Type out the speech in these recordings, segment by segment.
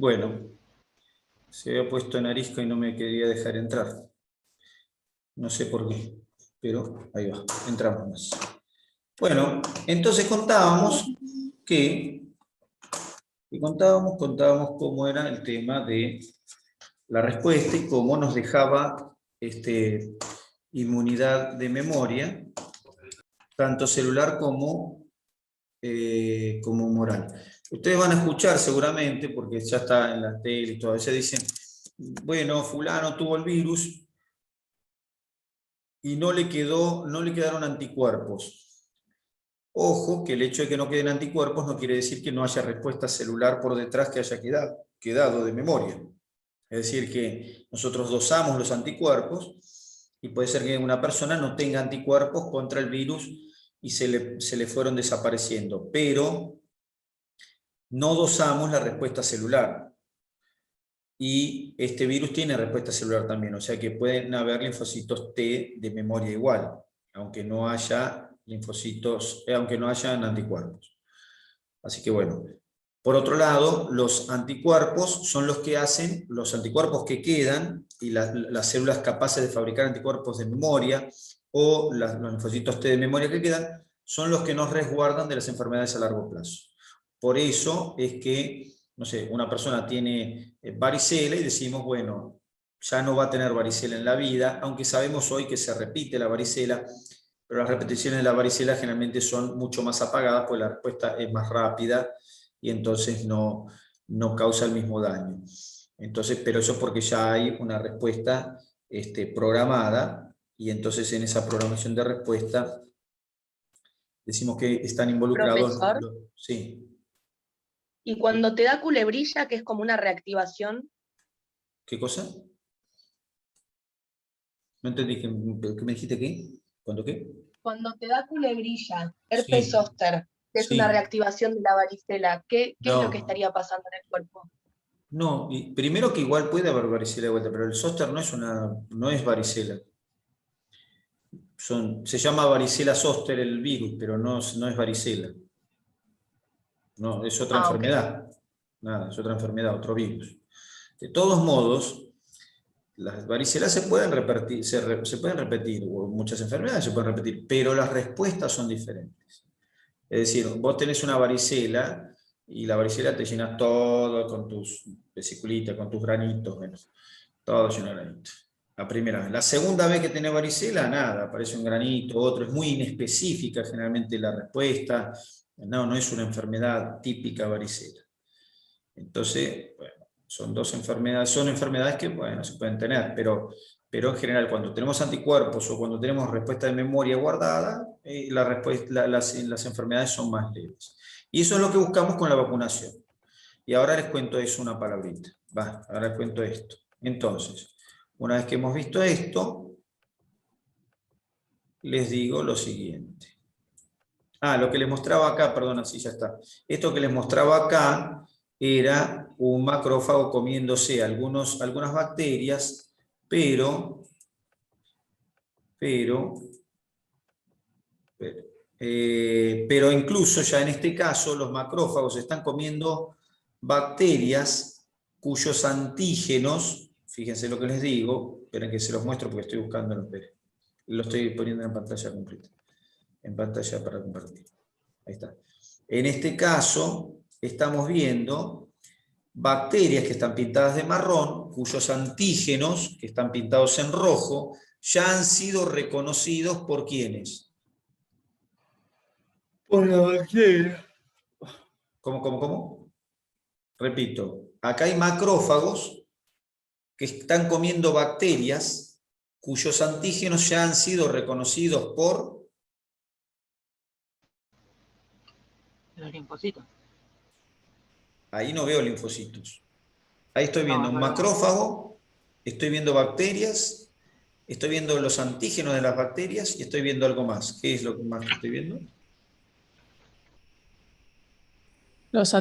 Bueno, se había puesto en arisco y no me quería dejar entrar. No sé por qué, pero ahí va, entramos más. Bueno, entonces contábamos cómo era el tema de la respuesta y cómo nos dejaba inmunidad de memoria, tanto celular como moral. Ustedes van a escuchar seguramente, porque ya está en la tele y todo, a veces dicen, bueno, fulano tuvo el virus y no le quedaron anticuerpos. Ojo, que el hecho de que no queden anticuerpos no quiere decir que no haya respuesta celular por detrás que haya quedado de memoria. Es decir, que nosotros dosamos los anticuerpos y puede ser que una persona no tenga anticuerpos contra el virus y se le fueron desapareciendo, pero no dosamos la respuesta celular. Y este virus tiene respuesta celular también, o sea que pueden haber linfocitos T de memoria igual, aunque no haya aunque no hayan anticuerpos. Así que bueno. Por otro lado, los anticuerpos son los anticuerpos que quedan, y las células capaces de fabricar anticuerpos de memoria, o los linfocitos T de memoria que quedan, son los que nos resguardan de las enfermedades a largo plazo. Por eso es que, no sé, una persona tiene varicela y decimos, bueno, ya no va a tener varicela en la vida, aunque sabemos hoy que se repite la varicela, pero las repeticiones de la varicela generalmente son mucho más apagadas, porque la respuesta es más rápida, y entonces no causa el mismo daño. Entonces, pero eso es porque ya hay una respuesta programada, y entonces en esa programación de respuesta decimos que están involucrados. Profesor, Sí. y cuando te da culebrilla, que es como una reactivación, ¿Qué cosa? No entendí, ¿qué me dijiste qué? ¿Cuándo qué? cuando te da culebrilla, herpes Sí, zóster, que es una sí. reactivación de la varicela, ¿qué es lo que No, estaría pasando en el cuerpo? no, y primero que igual puede haber varicela de vuelta, pero el zóster no es varicela. Se llama varicela zóster el virus, pero no es varicela. No, es otra Ah, ok. enfermedad. Nada, es otra enfermedad, otro virus. De todos modos, las varicelas se pueden repetir, se pueden repetir, o muchas enfermedades se pueden repetir, pero las respuestas son diferentes. Es decir, vos tenés una varicela y la varicela te llenas todo con tus vesiculitas, con tus granitos, bueno, todo lleno de granitos. La primera vez. La segunda vez que tenés varicela, nada, aparece un granito, otro, es muy inespecífica generalmente la respuesta. No es una enfermedad típica varicela. Entonces, bueno, son enfermedades que, bueno, se pueden tener, pero en general cuando tenemos anticuerpos o cuando tenemos respuesta de memoria guardada, las enfermedades son más leves. Y eso es lo que buscamos con la vacunación. Y ahora les cuento eso, una palabrita. Ahora les cuento esto. Entonces, una vez que hemos visto esto, les digo lo siguiente. Lo que les mostraba acá, perdón, así ya está. Esto que les mostraba acá era un macrófago comiéndose algunas bacterias, pero incluso ya en este caso los macrófagos están comiendo bacterias cuyos antígenos, fíjense lo que les digo, esperen que se los muestro porque estoy buscando, lo estoy poniendo en pantalla completa, en pantalla para compartir. Ahí está. En este caso, estamos viendo bacterias que están pintadas de marrón, cuyos antígenos, que están pintados en rojo, ya han sido reconocidos por ¿quiénes? Por la bacteria. ¿Cómo? Repito, acá hay macrófagos que están comiendo bacterias cuyos antígenos ya han sido reconocidos por los linfocitos. Ahí no veo linfocitos. Ahí estoy viendo un macrófago, estoy viendo bacterias, estoy viendo los antígenos de las bacterias y estoy viendo algo más. ¿Qué es lo más que estoy viendo? Los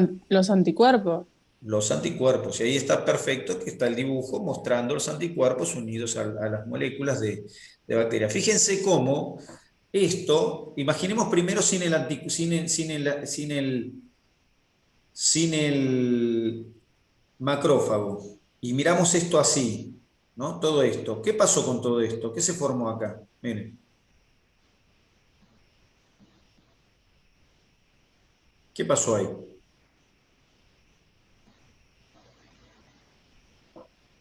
anticuerpos. Los anticuerpos. Y ahí está perfecto que está el dibujo mostrando los anticuerpos unidos a las moléculas de bacterias. Fíjense cómo esto, imaginemos primero sin el macrófago, y miramos esto así, ¿no? Todo esto. ¿Qué pasó con todo esto? ¿Qué se formó acá? Miren. ¿Qué pasó ahí?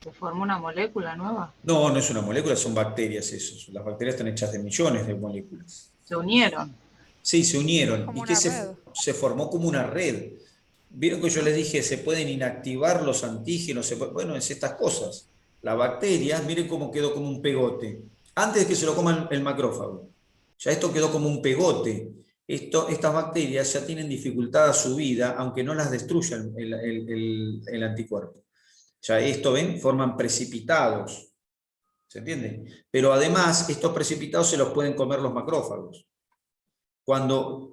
Se formó una molécula nueva. No, no es una molécula, son bacterias eso. Las bacterias están hechas de millones de moléculas. Se unieron. Sí, se unieron. Como ¿Y qué una red. se formó como una red? Vieron que yo les dije, se pueden inactivar los antígenos, bueno, es estas cosas. La bacteria, miren cómo quedó como un pegote. Antes de que se lo coma el macrófago. Ya esto quedó como un pegote. Estas bacterias ya tienen dificultad a su vida, aunque no las destruya el anticuerpo. Ya esto, ¿ven? Forman precipitados. ¿Se entiende? Pero además, estos precipitados se los pueden comer los macrófagos. Cuando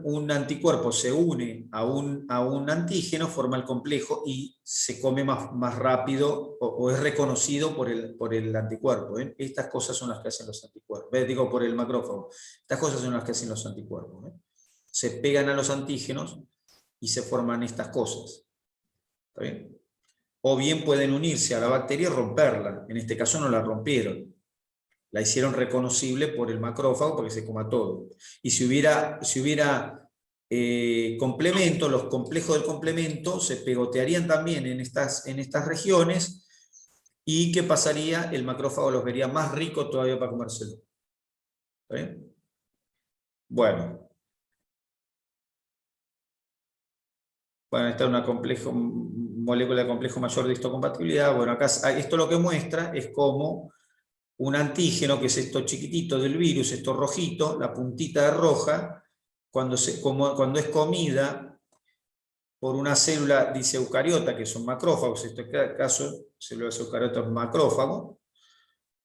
un anticuerpo se une a un antígeno, forma el complejo y se come más rápido o es reconocido por el anticuerpo. ¿eh? Estas cosas son las que hacen los anticuerpos. Digo, por el macrófago. Estas cosas son las que hacen los anticuerpos. ¿eh? Se pegan a los antígenos y se forman estas cosas. ¿Está bien? O bien pueden unirse a la bacteria y romperla. En este caso no la rompieron. La hicieron reconocible por el macrófago porque se coma todo. Y si hubiera complemento, los complejos del complemento se pegotearían también en estas regiones. ¿Y qué pasaría? El macrófago los vería más ricos todavía para comérselo. ¿Está bien? Bueno, esta es una molécula de complejo mayor de histocompatibilidad. Bueno, acá esto lo que muestra es cómo un antígeno, que es esto chiquitito del virus, esto rojito, la puntita de roja, cuando es comida por una célula diseucariota, que son macrófagos, en este caso, célula diseucariota es macrófago,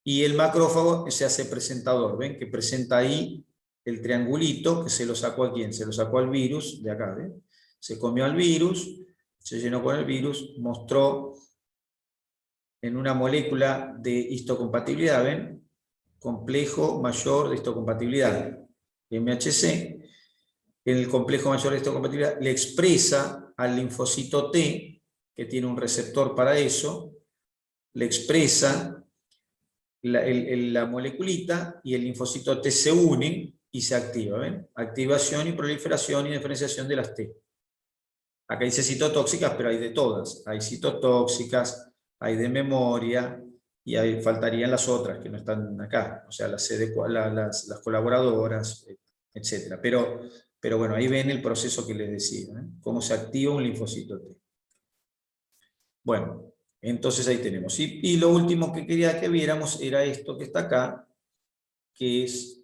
y el macrófago se hace presentador, ¿ven? Que presenta ahí el triangulito, que se lo sacó a ¿quién? Se lo sacó al virus, de acá, ¿ven? Se comió al virus, se llenó con el virus, mostró en una molécula de histocompatibilidad, ¿ven? Complejo mayor de histocompatibilidad, MHC. El complejo mayor de histocompatibilidad le expresa al linfocito T, que tiene un receptor para eso, le expresa la moleculita y el linfocito T se une y se activa, ¿ven? Activación y proliferación y diferenciación de las T. Acá dice citotóxicas, pero hay de todas. Hay citotóxicas, hay de memoria, y ahí faltarían las otras que no están acá, o sea, las colaboradoras, etc. Pero bueno, ahí ven el proceso que les decía, ¿eh? Cómo se activa un linfocito T. Bueno, entonces ahí tenemos. Y lo último que quería que viéramos era esto que está acá, que es...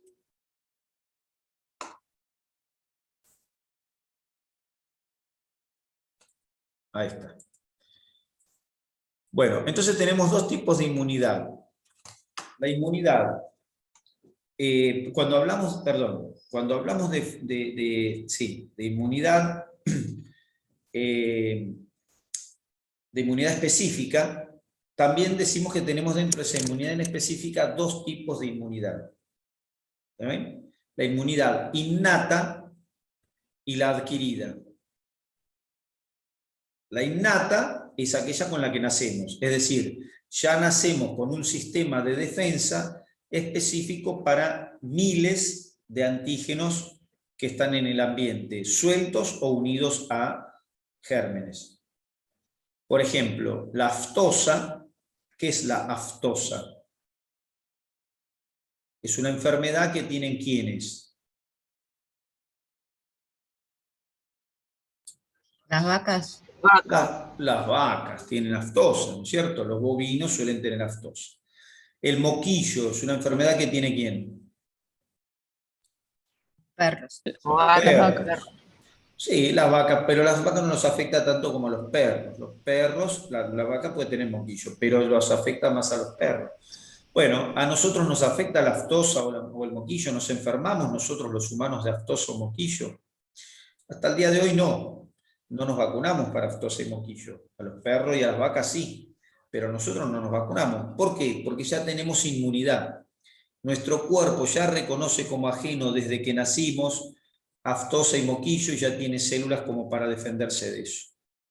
Ahí está. Bueno, entonces tenemos dos tipos de inmunidad. La inmunidad, cuando hablamos de inmunidad, de inmunidad específica, también decimos que tenemos dentro de esa inmunidad en específica dos tipos de inmunidad. ¿Ven? La inmunidad innata y la adquirida. La innata es aquella con la que nacemos, es decir, ya nacemos con un sistema de defensa específico para miles de antígenos que están en el ambiente, sueltos o unidos a gérmenes. Por ejemplo, la aftosa, ¿qué es la aftosa? Es una enfermedad que tienen ¿quiénes? Las vacas. Las vacas tienen aftosa, ¿no es cierto? Los bovinos suelen tener aftosa. El moquillo es una enfermedad que tiene ¿quién? Perros. Perros. Sí, las vacas, pero las vacas no nos afecta tanto como a los perros. Los perros, la vaca puede tener moquillo, pero los afecta más a los perros. Bueno, a nosotros nos afecta la aftosa o el moquillo, nos enfermamos nosotros los humanos de aftosa o moquillo. Hasta el día de hoy no nos vacunamos para aftosa y moquillo. A los perros y a las vacas sí, pero nosotros no nos vacunamos. ¿Por qué? Porque ya tenemos inmunidad. Nuestro cuerpo ya reconoce como ajeno desde que nacimos aftosa y moquillo y ya tiene células como para defenderse de eso.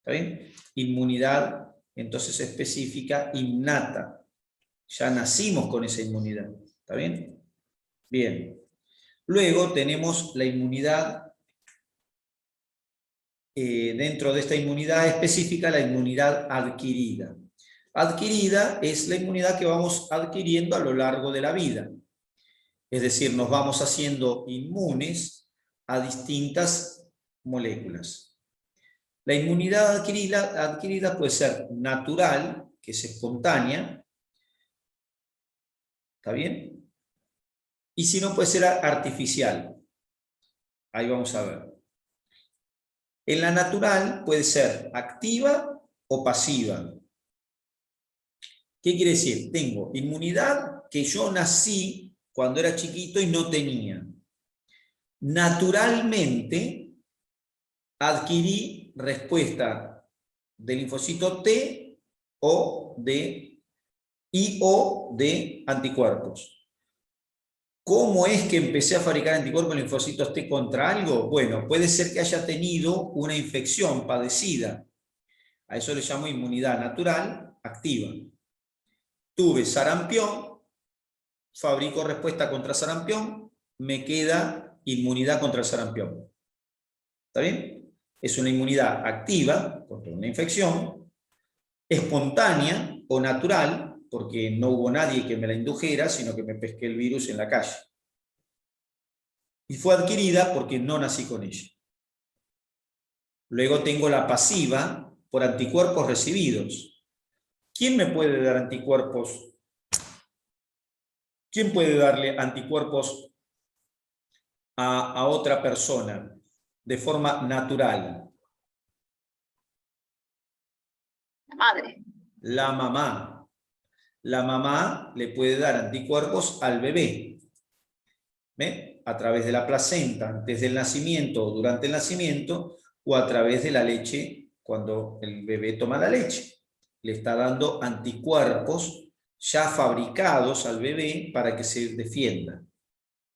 ¿Está bien? Inmunidad, entonces, específica, innata. Ya nacimos con esa inmunidad. ¿Está bien? Bien. Luego tenemos la inmunidad, dentro de esta inmunidad específica, la inmunidad adquirida. Adquirida es la inmunidad que vamos adquiriendo a lo largo de la vida. Es decir, nos vamos haciendo inmunes a distintas moléculas. La inmunidad adquirida puede ser natural, que es espontánea, ¿está bien? Y si no, puede ser artificial. Ahí vamos a ver. En la natural puede ser activa o pasiva. ¿Qué quiere decir? Tengo inmunidad que yo nací cuando era chiquito y no tenía. Naturalmente adquirí respuesta de linfocito T o de anticuerpos. ¿Cómo es que empecé a fabricar anticuerpos linfocitos T contra algo? Bueno, puede ser que haya tenido una infección padecida. A eso le llamo inmunidad natural activa. Tuve sarampión, fabrico respuesta contra sarampión, me queda inmunidad contra el sarampión. ¿Está bien? Es una inmunidad activa contra una infección, espontánea o natural, porque no hubo nadie que me la indujera, sino que me pesqué el virus en la calle. Y fue adquirida porque no nací con ella. Luego tengo la pasiva por anticuerpos recibidos. ¿Quién me puede dar anticuerpos? ¿Quién puede darle anticuerpos a otra persona de forma natural? La madre. La mamá. La mamá le puede dar anticuerpos al bebé. ¿Ve? A través de la placenta, antes del nacimiento o durante el nacimiento, o a través de la leche cuando el bebé toma la leche. Le está dando anticuerpos ya fabricados al bebé para que se defienda.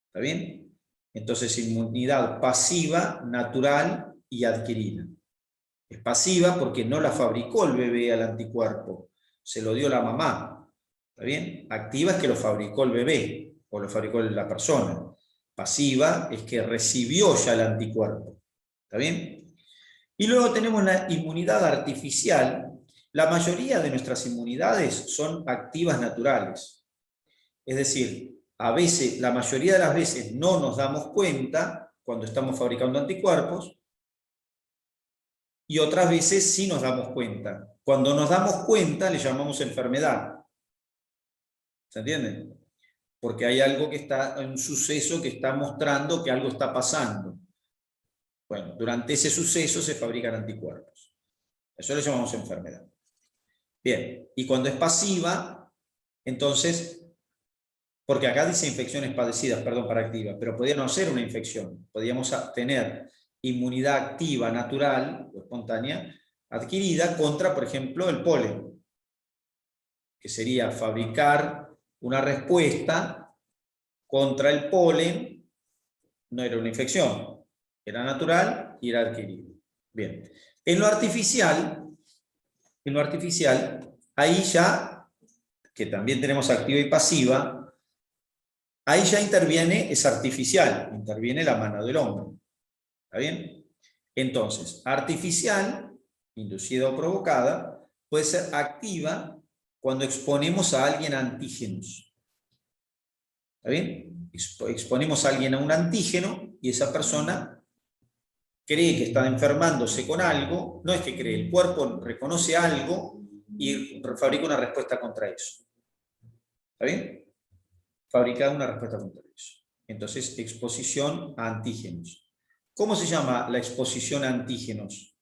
¿Está bien? Entonces, inmunidad pasiva, natural y adquirida. Es pasiva porque no la fabricó el bebé al anticuerpo, se lo dio la mamá. ¿Está bien? Activa es que lo fabricó el bebé o lo fabricó la persona. Pasiva es que recibió ya el anticuerpo. ¿Está bien? Y luego tenemos la inmunidad artificial. La mayoría de nuestras inmunidades son activas naturales. Es decir, a veces, la mayoría de las veces no nos damos cuenta cuando estamos fabricando anticuerpos, y otras veces sí nos damos cuenta. Cuando nos damos cuenta le llamamos enfermedad. ¿Se entiende? Porque hay algo que está, un suceso que está mostrando que algo está pasando. Bueno, durante ese suceso se fabrican anticuerpos. Eso le llamamos enfermedad. Bien, y cuando es pasiva, entonces, porque acá dice infecciones padecidas, perdón, para activa, pero podría no ser una infección. Podríamos tener inmunidad activa, natural o espontánea, adquirida contra, por ejemplo, el polen, que sería fabricar una respuesta contra el polen. No era una infección, era natural y era adquirido. Bien, en lo artificial, ahí ya, que también tenemos activa y pasiva, ahí ya interviene, es artificial, interviene la mano del hombre. ¿Está bien? Entonces, artificial, inducida o provocada, puede ser activa cuando exponemos a alguien a antígenos. ¿Está bien? Exponemos a alguien a un antígeno y esa persona cree que está enfermándose con algo, no es que cree, el cuerpo reconoce algo y fabrica una respuesta contra eso. ¿Está bien? Fabrica una respuesta contra eso. Entonces, exposición a antígenos. ¿Cómo se llama la exposición a antígenos?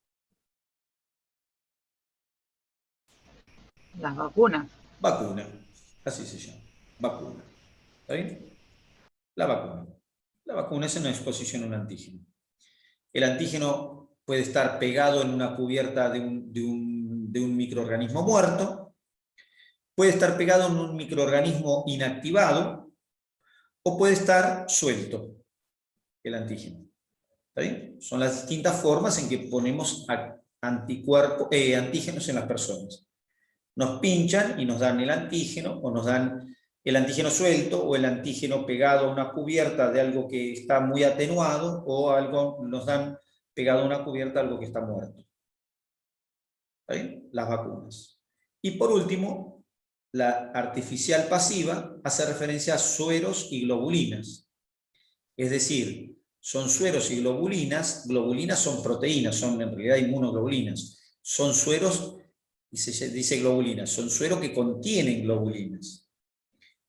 Las vacunas. Vacuna. Así se llama. Vacuna. ¿Está bien? La vacuna. La vacuna es una exposición a un antígeno. El antígeno puede estar pegado en una cubierta de un microorganismo muerto, puede estar pegado en un microorganismo inactivado, o puede estar suelto el antígeno. ¿Está bien? Son las distintas formas en que ponemos antígenos en las personas. Nos pinchan y nos dan el antígeno, o nos dan el antígeno suelto, o el antígeno pegado a una cubierta de algo que está muy atenuado, o nos dan pegado a una cubierta algo que está muerto. ¿Está bien? Las vacunas. Y por último, la artificial pasiva hace referencia a sueros y globulinas. Es decir, son sueros y globulinas. Globulinas son proteínas, son en realidad inmunoglobulinas. Son sueros, y se dice globulinas, son sueros que contienen globulinas.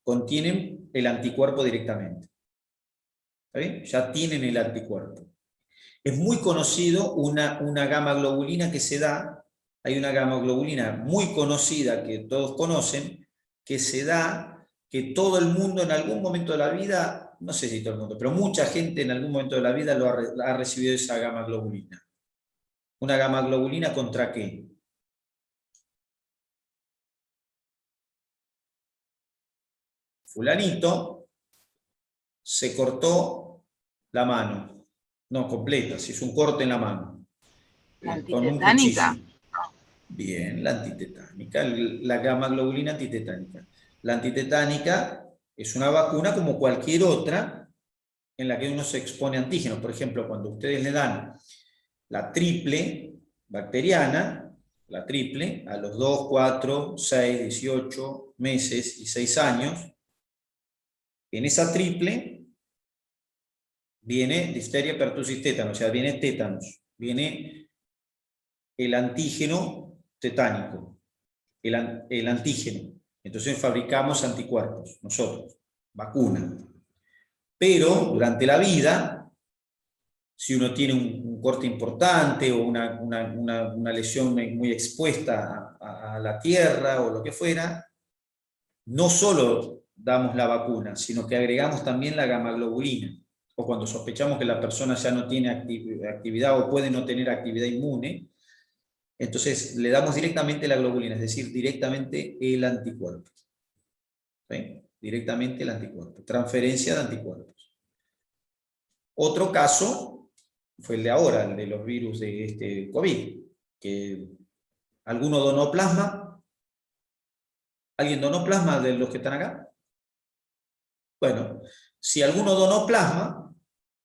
Contienen el anticuerpo directamente. ¿Está bien? Ya tienen el anticuerpo. Es muy conocido una gamma globulina que se da. Hay una gamma globulina muy conocida que todos conocen, que se da, que todo el mundo en algún momento de la vida, no sé si todo el mundo, pero mucha gente en algún momento de la vida ha recibido esa gamma globulina. ¿Una gamma globulina contra qué? Fulanito se cortó la mano, no completa, se hizo un corte en la mano. La Con un antitetánica. cuchillo. Bien, la antitetánica, la gamma globulina antitetánica. La antitetánica es una vacuna como cualquier otra en la que uno se expone a antígenos. Por ejemplo, cuando ustedes le dan la triple bacteriana, la triple, a los 2, 4, 6, 18 meses y 6 años, en esa triple viene difteria, pertussis, tétanos, o sea, viene tétanos, viene el antígeno tetánico, el antígeno. Entonces fabricamos anticuerpos, nosotros, vacuna. Pero durante la vida, si uno tiene un corte importante o una lesión muy expuesta a la tierra o lo que fuera, no solo damos la vacuna, sino que agregamos también la gamma globulina. O cuando sospechamos que la persona ya no tiene actividad o puede no tener actividad inmune, entonces le damos directamente la globulina, es decir, directamente el anticuerpo. ¿Sí? Directamente el anticuerpo. Transferencia de anticuerpos. Otro caso fue el de ahora, el de los virus de este COVID, que alguno donó plasma. ¿Alguien donó plasma de los que están acá? Bueno, si alguno donó plasma,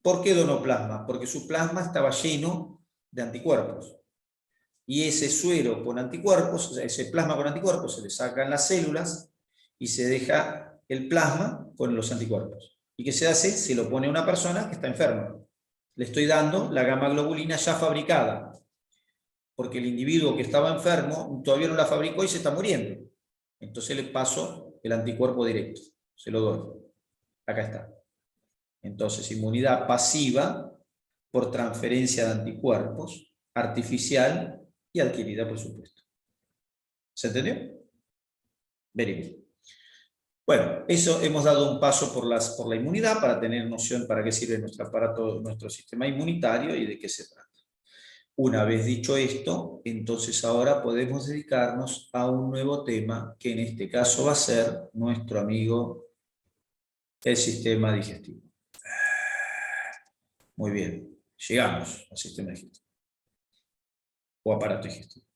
¿por qué donó plasma? Porque su plasma estaba lleno de anticuerpos. Y ese suero con anticuerpos, ese plasma con anticuerpos, se le sacan las células y se deja el plasma con los anticuerpos. ¿Y qué se hace? Se lo pone a una persona que está enferma. Le estoy dando la gamma globulina ya fabricada, porque el individuo que estaba enfermo todavía no la fabricó y se está muriendo. Entonces le paso el anticuerpo directo, se lo doy. Acá está. Entonces, inmunidad pasiva por transferencia de anticuerpos, artificial y adquirida, por supuesto. ¿Se entendió? Very bien. Bueno, eso hemos dado un paso por la inmunidad para tener noción para qué sirve nuestro aparato, nuestro sistema inmunitario y de qué se trata. Una vez dicho esto, entonces ahora podemos dedicarnos a un nuevo tema que en este caso va a ser nuestro amigo el sistema digestivo. Muy bien, llegamos al sistema digestivo o aparato digestivo.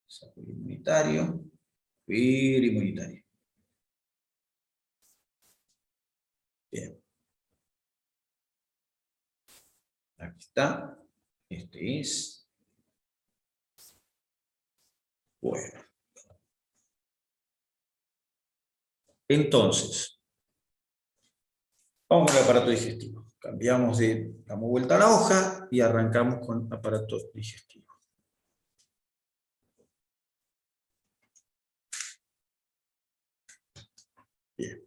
Saco el inmunitario, inmunitario. Bien. Aquí está. Este es. Bueno. Entonces, vamos al aparato digestivo. Damos vuelta a la hoja y arrancamos con aparato digestivo. Bien.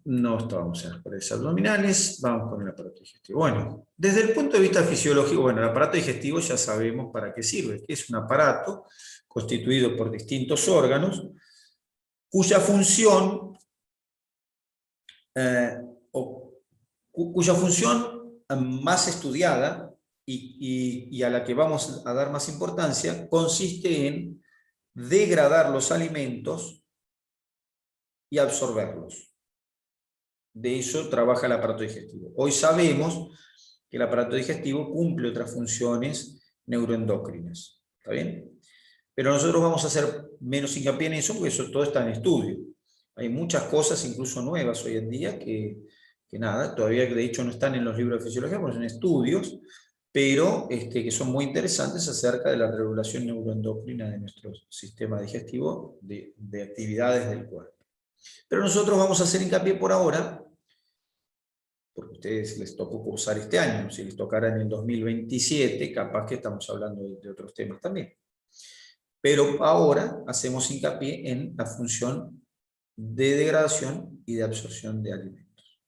No estábamos en las paredes abdominales, vamos con el aparato digestivo. Bueno, desde el punto de vista fisiológico, bueno, el aparato digestivo ya sabemos para qué sirve, que es un aparato constituido por distintos órganos, cuya función más estudiada y a la que vamos a dar más importancia, consiste en degradar los alimentos y absorberlos. de eso trabaja el aparato digestivo. Hoy sabemos que el aparato digestivo cumple otras funciones neuroendocrinas. ¿Está bien? Pero nosotros vamos a hacer menos hincapié en eso porque eso todo está en estudio. Hay muchas cosas, incluso nuevas hoy en día, que nada, todavía de hecho no están en los libros de fisiología, porque son estudios, pero que son muy interesantes acerca de la regulación neuroendocrina de nuestro sistema digestivo, de actividades del cuerpo. Pero nosotros vamos a hacer hincapié por ahora, porque a ustedes les tocó cursar este año, si les tocara en el 2027, capaz que estamos hablando de otros temas también. Pero ahora hacemos hincapié en la función de degradación y de absorción de alimentos.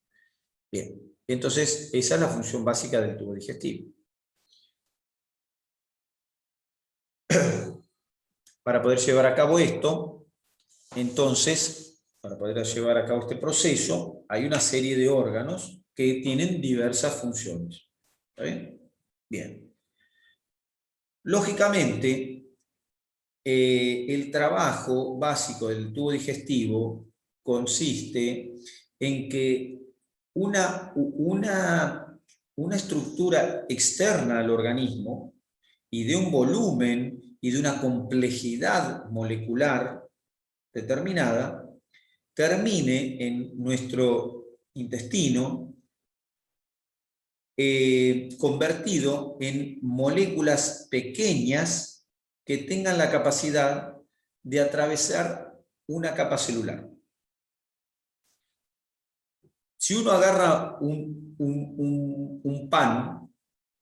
Bien, entonces esa es la función básica del tubo digestivo. Para poder llevar a cabo esto, entonces, para poder llevar a cabo este proceso, hay una serie de órganos que tienen diversas funciones. ¿Está bien? Bien. Lógicamente, el trabajo básico del tubo digestivo consiste en que una estructura externa al organismo y de un volumen y de una complejidad molecular determinada termine en nuestro intestino convertido en moléculas pequeñas que tengan la capacidad de atravesar una capa celular. Si uno agarra un pan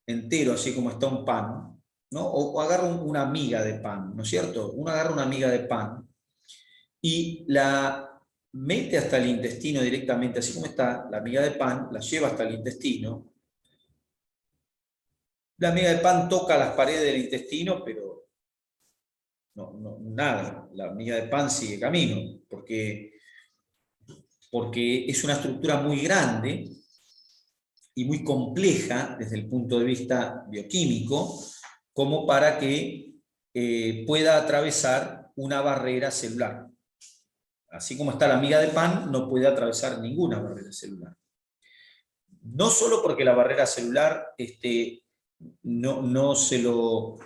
entero, así como está un pan, ¿no? O agarra una miga de pan, ¿no es cierto? Uno agarra una miga de pan y la mete hasta el intestino directamente, así como está, la miga de pan, la lleva hasta el intestino. La miga de pan toca las paredes del intestino, pero nada, la miga de pan sigue camino, porque es una estructura muy grande y muy compleja desde el punto de vista bioquímico, como para que pueda atravesar una barrera celular. Así como está la miga de pan, no puede atravesar ninguna barrera celular. No solo porque la barrera celular no se lo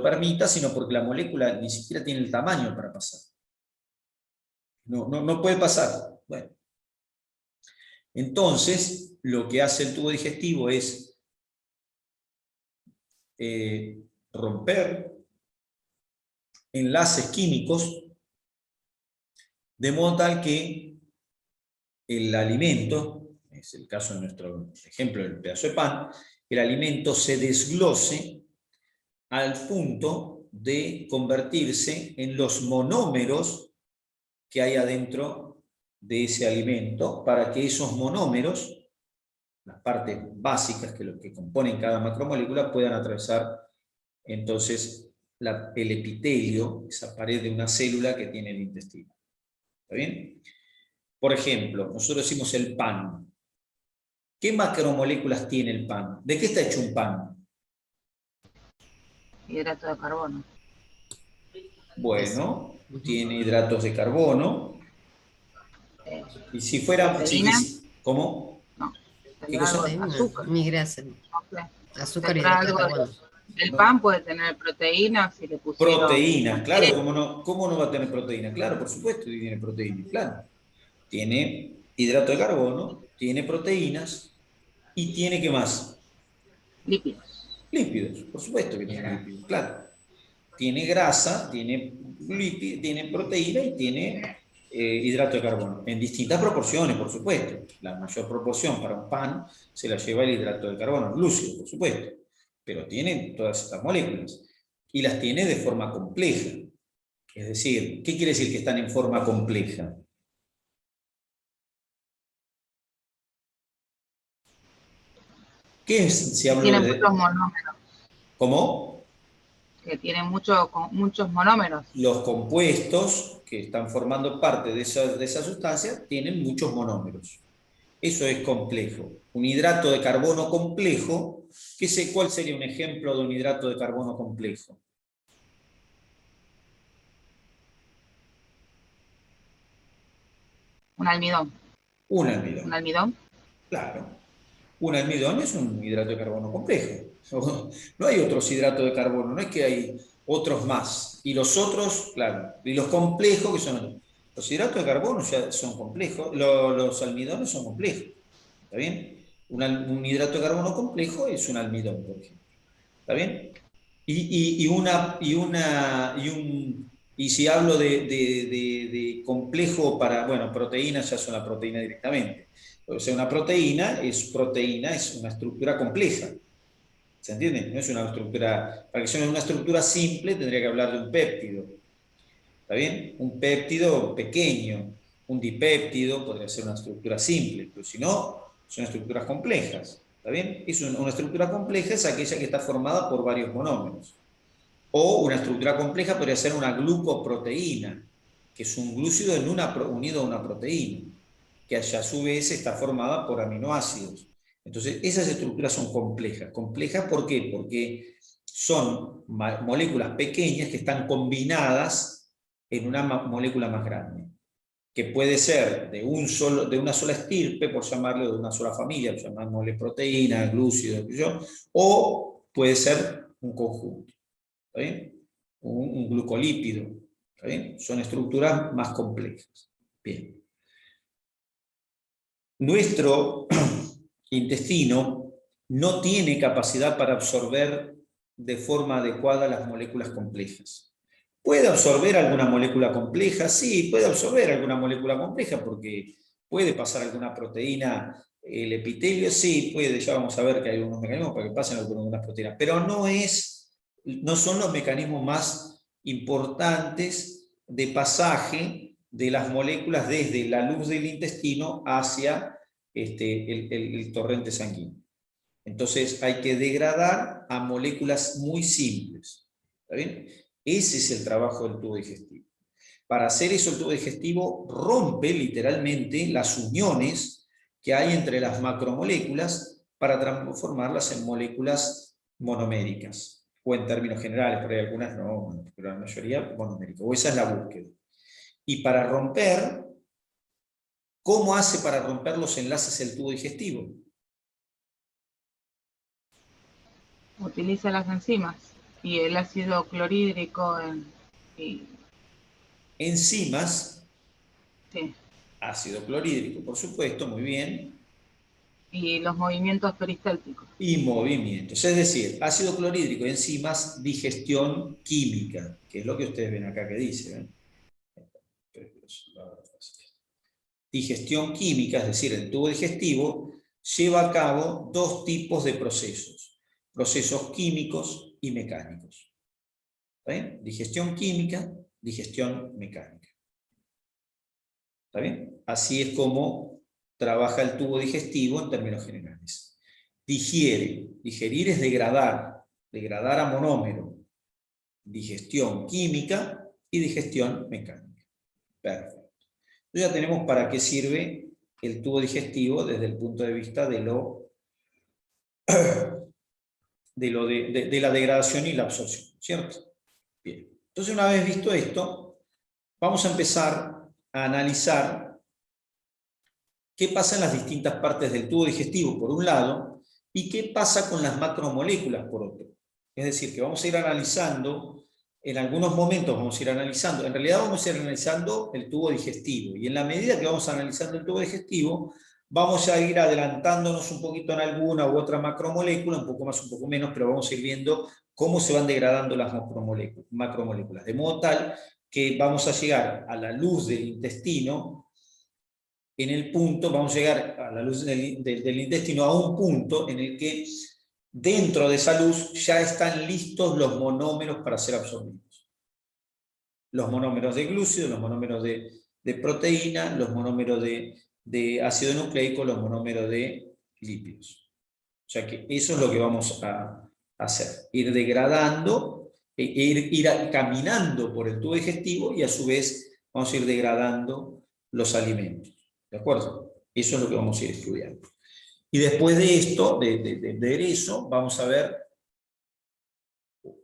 permita, sino porque la molécula ni siquiera tiene el tamaño para pasar. No puede pasar. Bueno. Entonces, lo que hace el tubo digestivo es romper enlaces químicos de modo tal que el alimento, es el caso de nuestro ejemplo del pedazo de pan, el alimento se desglose al punto de convertirse en los monómeros que hay adentro de ese alimento, para que esos monómeros, las partes básicas que componen cada macromolécula, puedan atravesar entonces el epitelio, esa pared de una célula que tiene el intestino. ¿Está bien? Por ejemplo, nosotros decimos el pan. ¿Qué macromoléculas tiene el pan? ¿De qué está hecho un pan? Hidrato de carbono. Bueno, tiene hidratos de carbono. Y si fuera... ¿Proteína? ¿Cómo? No. ¿Qué cosa? Azúcar. Ni grasa. No sé. Azúcar y Tendrá hidrato de algo. carbono. El pan puede tener proteínas si le pusieron. Proteínas, claro, ¿cómo no va a tener proteína? Claro, por supuesto que tiene proteínas, claro. Tiene hidrato de carbono, tiene proteínas y tiene, ¿qué más? Lípidos. Lípidos, por supuesto que tiene lípidos, claro. Tiene grasa, tiene proteína y tiene hidrato de carbono. En distintas proporciones, por supuesto. La mayor proporción para un pan se la lleva el hidrato de carbono, glúcido, por supuesto. Pero tiene todas estas moléculas. Y las tiene de forma compleja. Es decir, ¿qué quiere decir que están en forma compleja? ¿Qué es si hablo Tiene de...? muchos monómeros. ¿Cómo? Que tiene muchos monómeros. Los compuestos que están formando parte de esa sustancia tienen muchos monómeros. Eso es complejo. Un hidrato de carbono complejo, ¿cuál sería un ejemplo de un hidrato de carbono complejo? Un almidón. Un almidón. ¿Un almidón? Claro. Un almidón es un hidrato de carbono complejo. No hay otros hidratos de carbono, no es que hay otros más. Y los otros, claro, y los complejos, que son los hidratos de carbono, ya son complejos, los almidones son complejos. ¿Está bien? Un hidrato de carbono complejo es un almidón, por ejemplo. ¿Está bien? Y si hablo de complejo para, bueno, proteínas ya son la proteína directamente. O sea, una proteína, es una estructura compleja. ¿Se entiende? No es una estructura, para que sea una estructura simple tendría que hablar de un péptido. ¿Está bien? Un péptido pequeño, un dipéptido podría ser una estructura simple, pero si no, son estructuras complejas. ¿Está bien? Una estructura compleja es aquella que está formada por varios monómeros. O una estructura compleja podría ser una glucoproteína, que es un glúcido unido a una proteína, que a su vez está formada por aminoácidos. Entonces, esas estructuras son complejas. ¿Complejas por qué? Porque son moléculas pequeñas que están combinadas en una molécula más grande, que puede ser de una sola estirpe, por llamarlo, de una sola familia, llamámosle proteína, glúcido, o puede ser un conjunto. ¿Está bien? Un glucolípido. ¿Está bien? Son estructuras más complejas. Bien. Nuestro intestino no tiene capacidad para absorber de forma adecuada las moléculas complejas. ¿Puede absorber alguna molécula compleja? Sí, puede absorber alguna molécula compleja porque puede pasar alguna proteína, el epitelio, sí, puede, ya vamos a ver que hay algunos mecanismos para que pasen algunas proteínas, pero no son los mecanismos más importantes de pasaje de las moléculas desde la luz del intestino hacia el torrente sanguíneo. Entonces hay que degradar a moléculas muy simples. ¿Está bien? Ese es el trabajo del tubo digestivo. Para hacer eso el tubo digestivo rompe literalmente las uniones que hay entre las macromoléculas para transformarlas en moléculas monoméricas. O en términos generales, pero hay algunas no, pero la mayoría monoméricas. O esa es la búsqueda. Y para romper, ¿cómo hace para romper los enlaces el tubo digestivo? Utiliza las enzimas y el ácido clorhídrico Enzimas, sí, ácido clorhídrico, por supuesto, muy bien, y los movimientos peristálticos. y movimientos. Es decir, ácido clorhídrico, enzimas, digestión química, que es lo que ustedes ven acá que dice. Digestión química, es decir, el tubo digestivo, lleva a cabo dos tipos de procesos: procesos químicos y mecánicos. ¿Está bien? Digestión química, digestión mecánica. ¿Está bien? Así es como trabaja el tubo digestivo en términos generales. Digiere. Digerir es degradar. Degradar a monómero. Digestión química y digestión mecánica. Perfecto. Entonces ya tenemos para qué sirve el tubo digestivo desde el punto de vista de la degradación y la absorción, ¿cierto? Bien. Entonces, una vez visto esto, vamos a empezar a analizar qué pasa en las distintas partes del tubo digestivo, por un lado, y qué pasa con las macromoléculas, por otro. Es decir, que vamos a ir analizando, en algunos momentos vamos a ir analizando, en realidad vamos a ir analizando el tubo digestivo, y en la medida que vamos analizando el tubo digestivo, vamos a ir adelantándonos un poquito en alguna u otra macromolécula, un poco más, un poco menos, pero vamos a ir viendo cómo se van degradando las macromoléculas, de modo tal que vamos a llegar a la luz del intestino. En el punto, vamos a llegar a la luz del intestino a un punto en el que dentro de esa luz ya están listos los monómeros para ser absorbidos. Los monómeros de glúcido, los monómeros de proteína, los monómeros de ácido nucleico, los monómeros de lípidos. O sea que eso es lo que vamos a hacer. Ir degradando, ir caminando por el tubo digestivo y a su vez vamos a ir degradando los alimentos. ¿De acuerdo? Eso es lo que vamos a ir estudiando. Y después de esto, de ver eso, vamos a ver,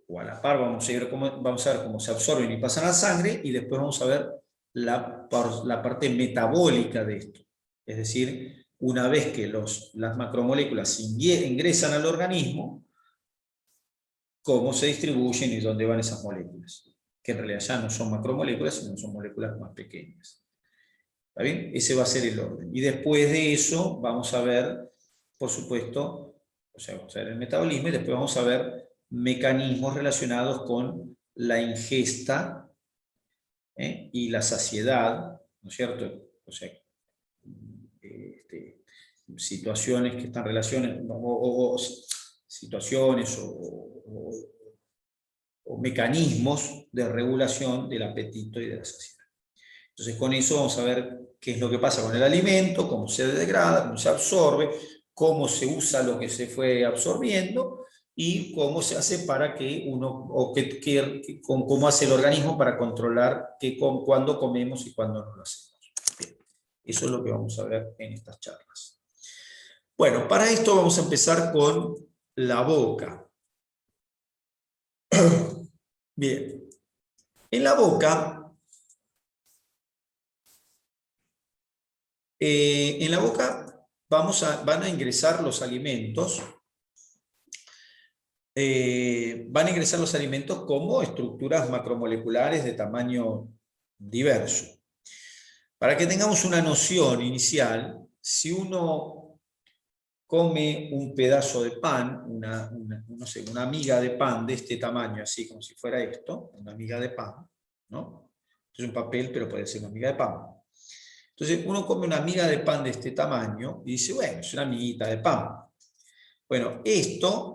o a la par vamos a ver cómo se absorben y pasan a la sangre, y después vamos a ver la parte metabólica de esto. Es decir, una vez que las macromoléculas ingresan al organismo, cómo se distribuyen y dónde van esas moléculas, que en realidad ya no son macromoléculas, sino son moléculas más pequeñas. ¿Está bien? Ese va a ser el orden. Y después de eso vamos a ver, por supuesto, o sea, vamos a ver el metabolismo y después vamos a ver mecanismos relacionados con la ingesta y la saciedad, ¿no es cierto? O sea, situaciones que están relacionadas, situaciones o mecanismos de regulación del apetito y de la saciedad. Entonces con eso vamos a ver qué es lo que pasa con el alimento, cómo se degrada, cómo se absorbe, cómo se usa lo que se fue absorbiendo y cómo se hace para que cómo hace el organismo para controlar cuándo comemos y cuándo no lo hacemos. Bien. Eso es lo que vamos a ver en estas charlas. Bueno, para esto vamos a empezar con la boca. Bien. En la boca van a ingresar los alimentos. Van a ingresar los alimentos como estructuras macromoleculares de tamaño diverso. Para que tengamos una noción inicial, si uno come un pedazo de pan, no sé, una miga de pan de este tamaño, así como si fuera esto, una miga de pan, ¿no? Es un papel, pero puede ser una miga de pan. Entonces uno come una miga de pan de este tamaño y dice, bueno, es una miguita de pan. Bueno, esto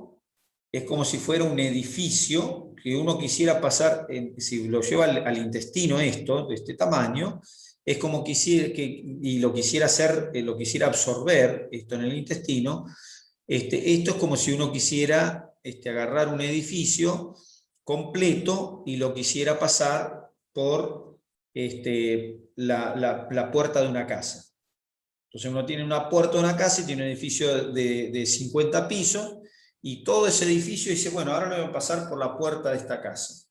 es como si fuera un edificio que uno quisiera pasar, si lo lleva al intestino esto, de este tamaño, es como y lo quisiera hacer, lo quisiera absorber esto en el intestino, esto es como si uno quisiera agarrar un edificio completo y lo quisiera pasar por la puerta de una casa. Entonces uno tiene una puerta de una casa y tiene un edificio de 50 pisos, y todo ese edificio dice, bueno, ahora lo voy a pasar por la puerta de esta casa.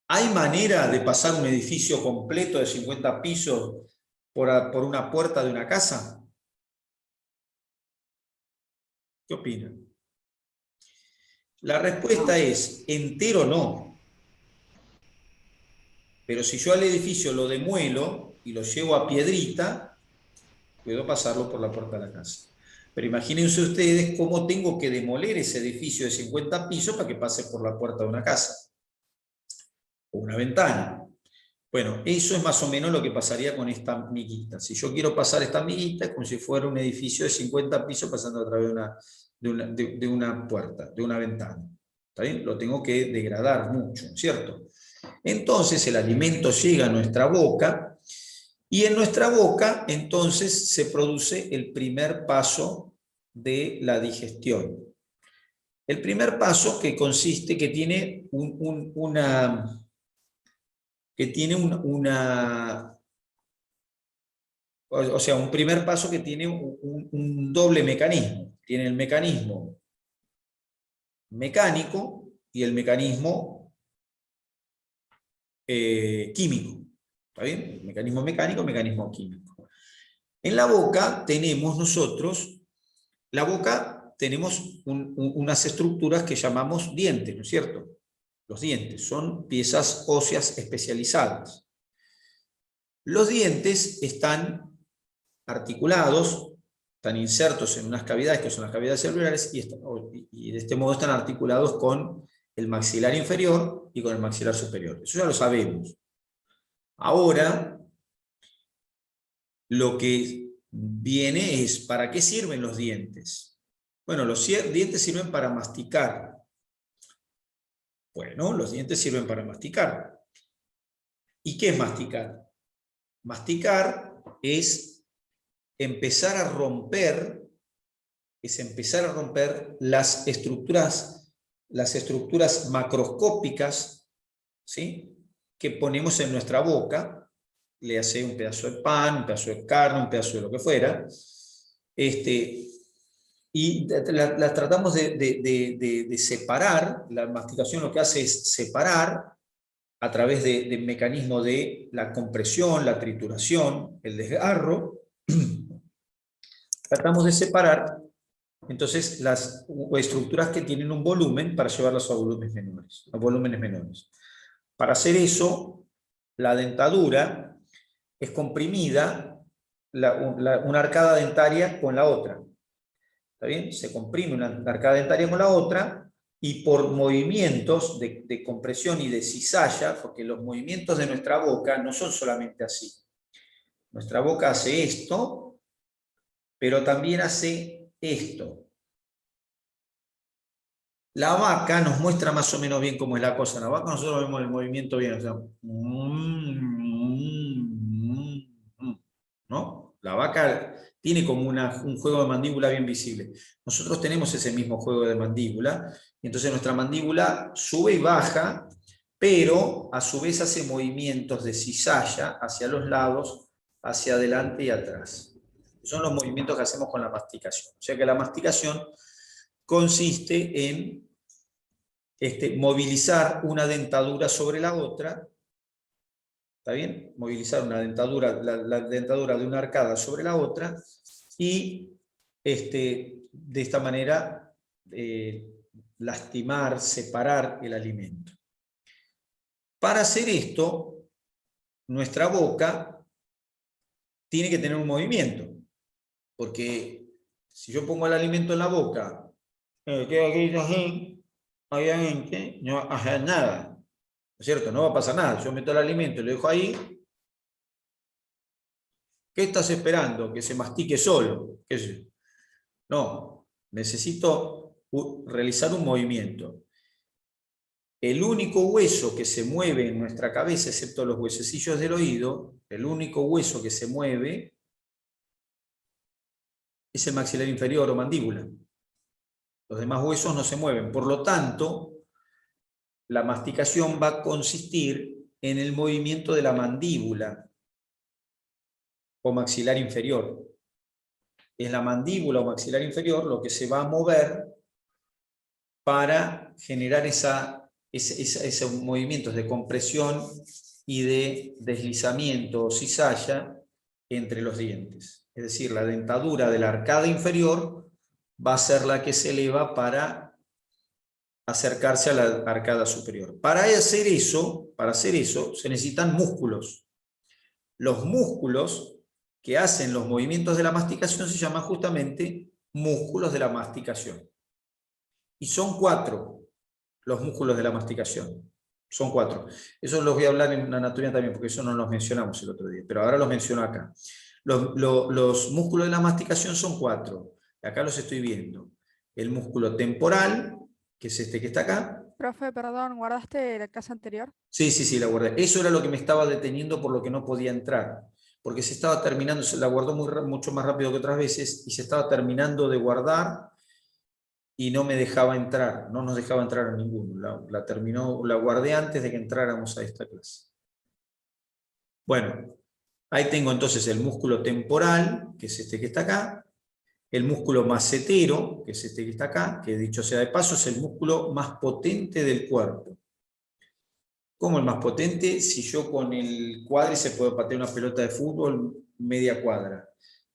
¿Hay manera de pasar un edificio completo de 50 pisos por una puerta de una casa? ¿Qué opinan? La respuesta es, entero no. Pero si yo al edificio lo demuelo y lo llevo a piedrita, puedo pasarlo por la puerta de la casa. Pero imagínense ustedes cómo tengo que demoler ese edificio de 50 pisos para que pase por la puerta de una casa o una ventana. Bueno, eso es más o menos lo que pasaría con esta miguita. Si yo quiero pasar esta miguita, es como si fuera un edificio de 50 pisos pasando a través de una puerta, de una ventana. ¿Está bien? Lo tengo que degradar mucho, ¿cierto? Entonces el alimento llega a nuestra boca, y en nuestra boca entonces se produce el primer paso de la digestión. El primer paso que consiste, que tiene un primer paso que tiene un doble mecanismo. Tiene el mecanismo mecánico y el mecanismo químico. ¿Está bien? Mecanismo mecánico, mecanismo químico. En la boca tenemos unas estructuras que llamamos dientes, ¿no es cierto? Los dientes son piezas óseas especializadas. Los dientes están articulados, están insertos en unas cavidades que son las cavidades celulares, y de este modo están articulados con el maxilar inferior y con el maxilar superior. Eso ya lo sabemos. Ahora, lo que viene es, ¿para qué sirven los dientes? Bueno, los dientes sirven para masticar. Bueno, los dientes sirven para masticar. ¿Y qué es masticar? Masticar es empezar a romper las estructuras macroscópicas, ¿sí?, que ponemos en nuestra boca, le hace un pedazo de pan, un pedazo de carne, un pedazo de lo que fuera, y las tratamos de separar. La masticación lo que hace es separar a través del mecanismo de la compresión, la trituración, el desgarro, tratamos de separar entonces las estructuras que tienen un volumen para llevarlas a volúmenes menores. Para hacer eso, la dentadura es comprimida, una arcada dentaria con la otra. ¿Está bien? Se comprime una arcada dentaria con la otra, y por movimientos de compresión y de cizalla, porque los movimientos de nuestra boca no son solamente así. Nuestra boca hace esto, pero también hace esto. La vaca nos muestra más o menos bien cómo es la cosa. En la vaca nosotros vemos el movimiento bien, o sea, ¿no? La vaca tiene como un juego de mandíbula bien visible. Nosotros tenemos ese mismo juego de mandíbula, y entonces nuestra mandíbula sube y baja, pero a su vez hace movimientos de cizalla hacia los lados, hacia adelante y atrás. Son los movimientos que hacemos con la masticación. O sea que la masticación consiste en movilizar una dentadura sobre la otra. ¿Está bien? Movilizar una dentadura, la dentadura de una arcada sobre la otra, y de esta manera lastimar, separar el alimento. Para hacer esto, nuestra boca tiene que tener un movimiento, porque si yo pongo el alimento en la boca, obviamente no va a hacer nada. ¿No es cierto? No va a pasar nada. Yo meto el alimento y lo dejo ahí. ¿Qué estás esperando? ¿Que se mastique solo? ¿Qué sé yo? No, necesito realizar un movimiento. El único hueso que se mueve en nuestra cabeza, excepto los huesecillos del oído, el único hueso que se mueve es el maxilar inferior o mandíbula. Los demás huesos no se mueven. Por lo tanto, la masticación va a consistir en el movimiento de la mandíbula o maxilar inferior. Es la mandíbula o maxilar inferior lo que se va a mover para generar esos movimientos de compresión y de deslizamiento o cizalla entre los dientes. Es decir, la dentadura de la arcada inferior va a ser la que se eleva para acercarse a la arcada superior. Para hacer eso se necesitan músculos. Los músculos que hacen los movimientos de la masticación se llaman justamente músculos de la masticación. Y son 4 los músculos de la masticación. Son 4. Eso los voy a hablar en anatomía también, porque eso no los mencionamos el otro día, pero ahora los menciono acá. Los músculos de la masticación son 4. Acá los estoy viendo. El músculo temporal, que es este que está acá. Profe, perdón, ¿guardaste la clase anterior? Sí, la guardé. Eso era lo que me estaba deteniendo, por lo que no podía entrar. Porque se estaba terminando, se la guardó mucho más rápido que otras veces, y se estaba terminando de guardar y no me dejaba entrar, no nos dejaba entrar a ninguno. La guardé antes de que entráramos a esta clase. Bueno, ahí tengo entonces el músculo temporal, que es este que está acá. El músculo macetero, que es este que está acá, que dicho sea de paso, es el músculo más potente del cuerpo. ¿Cómo el más potente? Si yo con el cuádriceps puedo patear una pelota de fútbol media cuadra.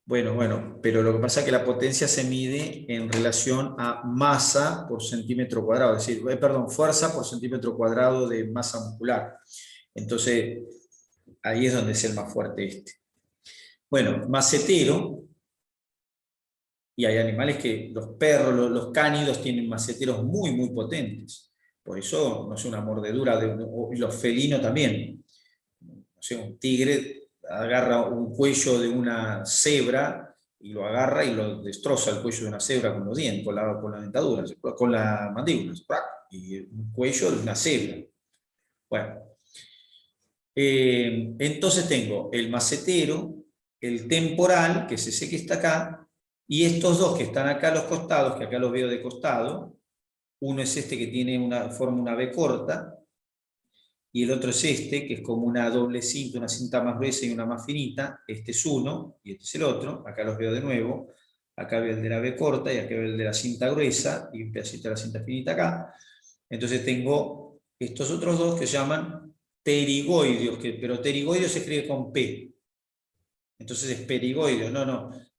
Bueno, pero lo que pasa es que la potencia se mide en relación a masa por centímetro cuadrado, es decir, fuerza por centímetro cuadrado de masa muscular. Entonces, ahí es donde es el más fuerte este. Bueno, macetero. Y hay animales que, los perros, los cánidos, tienen maceteros muy, muy potentes. Por eso, no sé, una mordedura, y los felinos también. No sé, un tigre agarra un cuello de una cebra y lo agarra y lo destroza el cuello de una cebra con los dientes, con la dentadura, con la mandíbula. Y un cuello de una cebra. Bueno. Entonces tengo el macetero, el temporal, que es ese que está acá, y estos dos que están acá a los costados, que acá los veo de costado. Uno es este que forma una V corta, y el otro es este, que es como una doble cinta, una cinta más gruesa y una más finita. Este es uno, y este es el otro. Acá los veo de nuevo. Acá veo el de la V corta, y acá veo el de la cinta gruesa, y un pedacito de la cinta finita acá. Entonces tengo estos otros dos que se llaman pterigoideos, pero pterigoideos se escribe con P. Entonces es perigoideo, no.